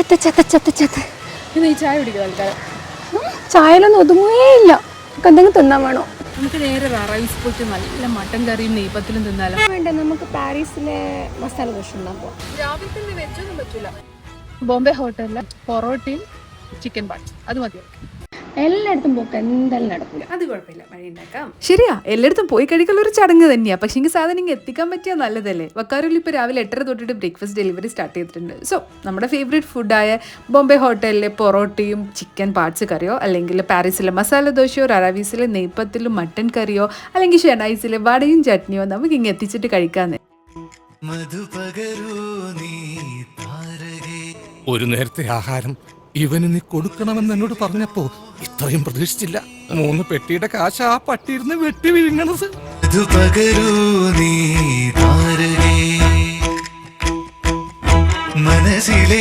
ചെത്ത ചെത്ത ചെത്ത ചെത്ത. ഇന്ന് ഈ ചായ കുടിക്കുക ആൾക്കാർ. ചായയിലൊന്നും ഒതുങ്ങേ ഇല്ല. നമുക്ക് എന്തെങ്കിലും തിന്നാൻ വേണോ? നമുക്ക് നേരെ റൈസ് പോയിട്ട് നല്ല മട്ടൻ കറിയും നെയ്പത്തിലും തിന്നാലോ? വേണ്ട, നമുക്ക് പാരീസിലെ മസാല ദോശ ഉണ്ടാക്കാം. രാവിലെ തന്നെ വെച്ചൊന്നും പറ്റില്ല. ബോംബെ ഹോട്ടലിലെ പൊറോട്ടയും ചിക്കൻ പാർട്സ് അത് മതി. എല്ലായിടത്തും പോക്ക് എന്തായാലും നടക്കില്ല. അത് കുഴപ്പമില്ല, വഴി ഉണ്ടാക്കാം. ശരിയാ, എല്ലായിടത്തും പോയി കഴിക്കൽ ഒരു ചടങ്ങ് തന്നെയാ. പക്ഷേ എനിക്ക് സാധനം ഇങ്ങനെ എത്തിക്കാൻ പറ്റിയാൽ നല്ലതല്ലേ. വക്കാറിൽ ഇപ്പോൾ രാവിലെ 8:30 തൊട്ടിട്ട് ബ്രേക്ക്ഫാസ്റ്റ് ഡെലിവറി സ്റ്റാർട്ട് ചെയ്തിട്ടുണ്ട്. സോ നമ്മുടെ ഫേവറേറ്റ് ഫുഡായ ബോംബെ ഹോട്ടലിലെ പൊറോട്ടയും ചിക്കൻ പാർട്സ് കറിയോ, അല്ലെങ്കിൽ പാരീസിലെ മസാല ദോശയോ, ററാവീസിലെ നെയ്പത്തിലും മട്ടൻ കറിയോ, അല്ലെങ്കിൽ ഷെനൈസിലെ വടയും ചട്നിയോ നമുക്ക് ഇങ്ങനെ എത്തിച്ചിട്ട് കഴിക്കാന്ന്. ഒരു നേരത്തെ ആഹാരം ഇവന് നീ കൊടുക്കണമെന്ന് എന്നോട് പറഞ്ഞപ്പോ ഇത്രയും പ്രതീക്ഷിച്ചില്ല. 3 പെട്ടിയുടെ കാശ് ആ പട്ടിയിരുന്ന് വെട്ടി വിഴുങ്ങണത്. മനസ്സിലെ